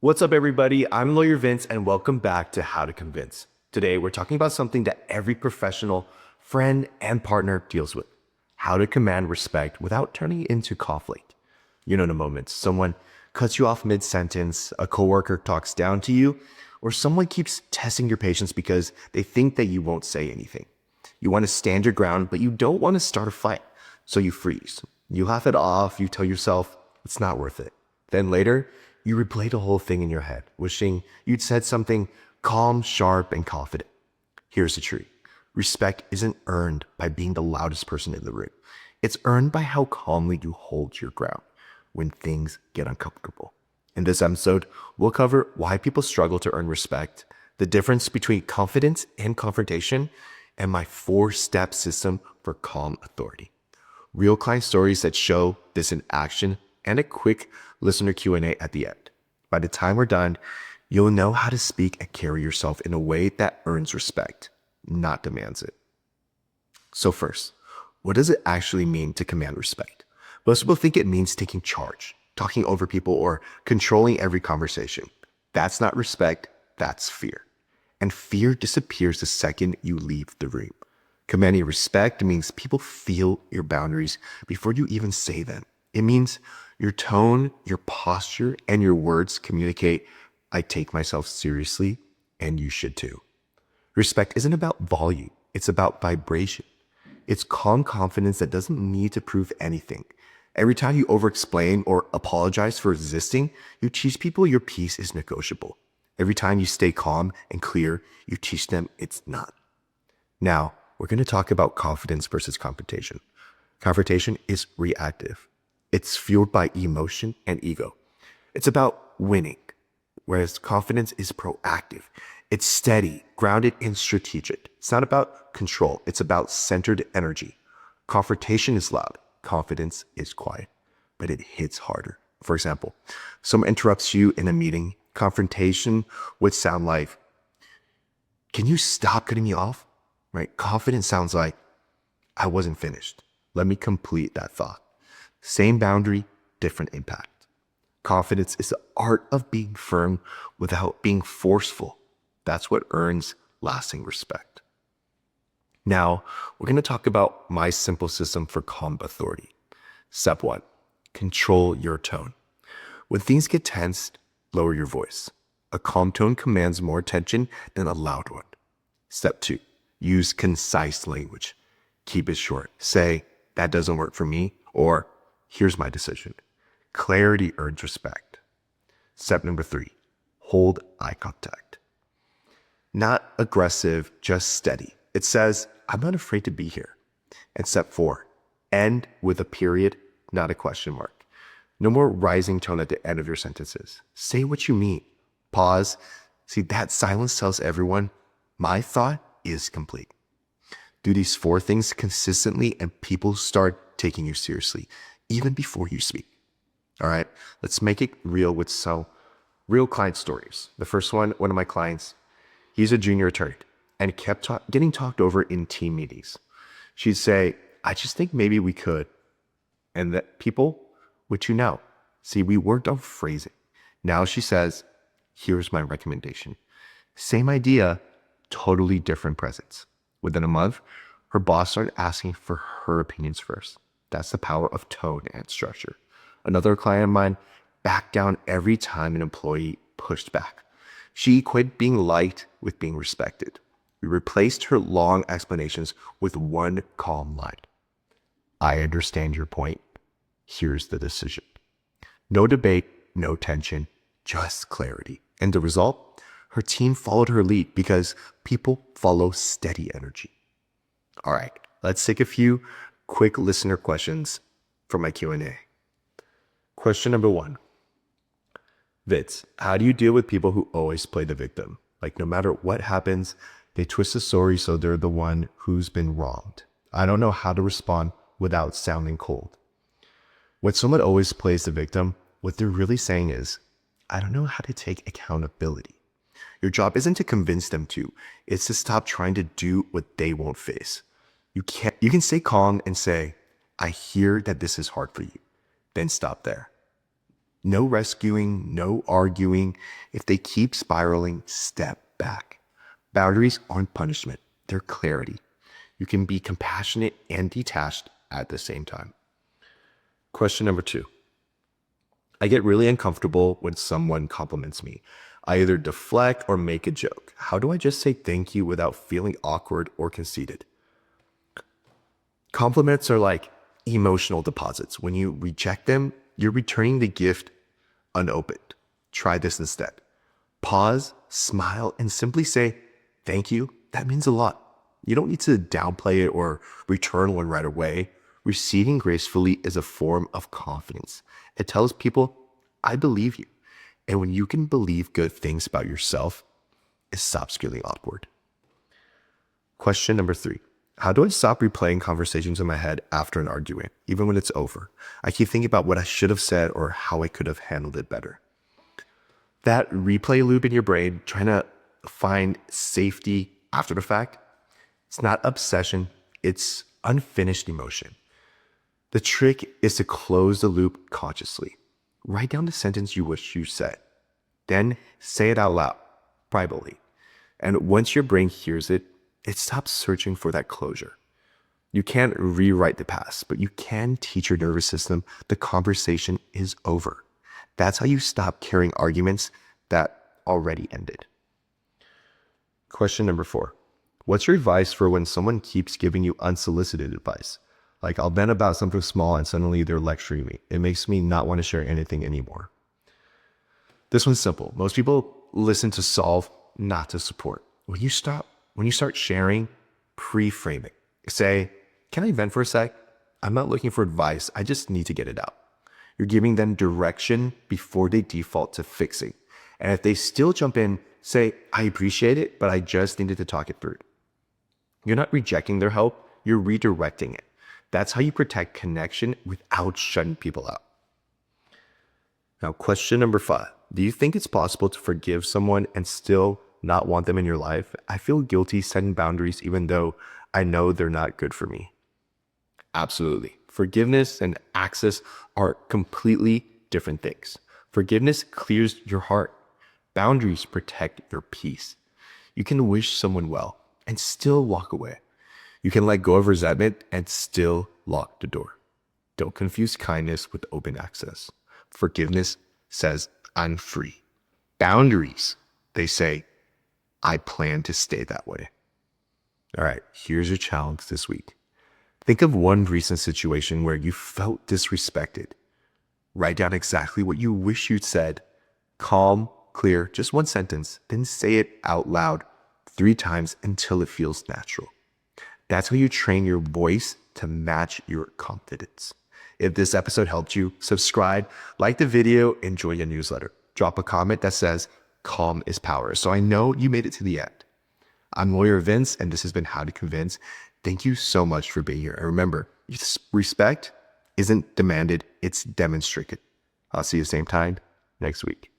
What's up, everybody? I'm Lawyer Vince, and welcome back to How to Convince. Today, we're talking about something that every professional, friend, and partner deals with: how to command respect without turning it into conflict. You know the moments someone cuts you off mid-sentence, a coworker talks down to you, or someone keeps testing your patience because they think that you won't say anything. You want to stand your ground, but you don't want to start a fight, so you freeze. You laugh it off, you tell yourself it's not worth it. Then later, you replay the whole thing in your head, wishing you'd said something calm, sharp, and confident. Here's the truth: respect isn't earned by being the loudest person in the room. It's earned by how calmly you hold your ground when things get uncomfortable. In this episode, we'll cover why people struggle to earn respect, the difference between confidence and confrontation, and my 4-step system for calm authority. Real client stories that show this in action, and a quick listener Q&A at the end. By the time we're done, you'll know how to speak and carry yourself in a way that earns respect, not demands it. So first, what does it actually mean to command respect? Most people think it means taking charge, talking over people, or controlling every conversation. That's not respect, that's fear. And fear disappears the second you leave the room. Commanding respect means people feel your boundaries before you even say them. It means your tone, your posture, and your words communicate, I take myself seriously, and you should too. Respect isn't about volume, it's about vibration. It's calm confidence that doesn't need to prove anything. Every time you over-explain or apologize for resisting, you teach people your peace is negotiable. Every time you stay calm and clear, you teach them it's not. Now, we're going to talk about confidence versus confrontation. Confrontation is reactive. It's fueled by emotion and ego. It's about winning, whereas confidence is proactive. It's steady, grounded, and strategic. It's not about control. It's about centered energy. Confrontation is loud. Confidence is quiet, but it hits harder. For example, someone interrupts you in a meeting. Confrontation would sound like, can you stop cutting me off? Right? Confidence sounds like, I wasn't finished. Let me complete that thought. Same boundary, different impact. Confidence is the art of being firm without being forceful. That's what earns lasting respect. Now, we're going to talk about my simple system for calm authority. Step 1, control your tone. When things get tensed, lower your voice. A calm tone commands more attention than a loud one. Step 2, use concise language. Keep it short. Say, that doesn't work for me, or here's my decision. Clarity earns respect. Step number 3, hold eye contact. Not aggressive, just steady. It says, I'm not afraid to be here. And step 4, end with a period, not a question mark. No more rising tone at the end of your sentences. Say what you mean. Pause. See, that silence tells everyone, my thought is complete. Do these 4 things consistently and people start taking you seriously, even before you speak. All right, let's make it real with some real client stories. The first one of my clients, he's a junior attorney and kept getting talked over in team meetings. She'd say, I just think maybe we could. And that people would tune out. See, we worked on phrasing. Now she says, here's my recommendation. Same idea, totally different presence. Within a month, her boss started asking for her opinions first. That's the power of tone and structure. Another client of mine backed down every time an employee pushed back. She equated being liked with being respected. We replaced her long explanations with one calm line. I understand your point. Here's the decision. No debate, no tension, just clarity. And the result? Her team followed her lead because people follow steady energy. All right, let's take a few quick listener questions for my Q&A. Question number 1. Vitz, how do you deal with people who always play the victim? Like no matter what happens, they twist the story so they're the one who's been wronged. I don't know how to respond without sounding cold. When someone always plays the victim, what they're really saying is, I don't know how to take accountability. Your job isn't to convince them to, it's to stop trying to do what they won't face. You can stay calm and say, I hear that this is hard for you. Then stop there. No rescuing, no arguing. If they keep spiraling, step back. Boundaries aren't punishment, they're clarity. You can be compassionate and detached at the same time. Question number 2. I get really uncomfortable when someone compliments me. I either deflect or make a joke. How do I just say thank you without feeling awkward or conceited? Compliments are like emotional deposits. When you reject them, you're returning the gift unopened. Try this instead. Pause, smile, and simply say, thank you. That means a lot. You don't need to downplay it or return one right away. Receiving gracefully is a form of confidence. It tells people, I believe you. And when you can believe good things about yourself, it stops feeling awkward. Question number 3. How do I stop replaying conversations in my head after an argument, even when it's over? I keep thinking about what I should have said or how I could have handled it better. That replay loop in your brain, trying to find safety after the fact, it's not obsession, it's unfinished emotion. The trick is to close the loop consciously. Write down the sentence you wish you said. Then say it out loud, privately. And once your brain hears it, it stops searching for that closure. You can't rewrite the past, but you can teach your nervous system the conversation is over. That's how you stop carrying arguments that already ended. Question number 4. What's your advice for when someone keeps giving you unsolicited advice? Like, I'll vent about something small and suddenly they're lecturing me. It makes me not want to share anything anymore. This one's simple. Most people listen to solve, not to support. When you start sharing, pre-frame it. Say, can I vent for a sec? I'm not looking for advice. I just need to get it out. You're giving them direction before they default to fixing. And if they still jump in, say, I appreciate it, but I just needed to talk it through. You're not rejecting their help, you're redirecting it. That's how you protect connection without shutting people out. Now, question number 5. Do you think it's possible to forgive someone and still not want them in your life? I feel guilty setting boundaries even though I know they're not good for me. Absolutely. Forgiveness and access are completely different things. Forgiveness clears your heart. Boundaries protect your peace. You can wish someone well and still walk away. You can let go of resentment and still lock the door. Don't confuse kindness with open access. Forgiveness says, I'm free. Boundaries, they say, I plan to stay that way. All right, here's your challenge this week. Think of one recent situation where you felt disrespected. Write down exactly what you wish you'd said. Calm, clear, just one sentence, then say it out loud 3 times until it feels natural. That's how you train your voice to match your confidence. If this episode helped you, subscribe, like the video, enjoy your newsletter. Drop a comment that says, calm is power, so I know you made it to the end. I'm Lawyer Vince, and this has been How to Convince. Thank you so much for being here. And remember, respect isn't demanded, it's demonstrated. I'll see you same time next week.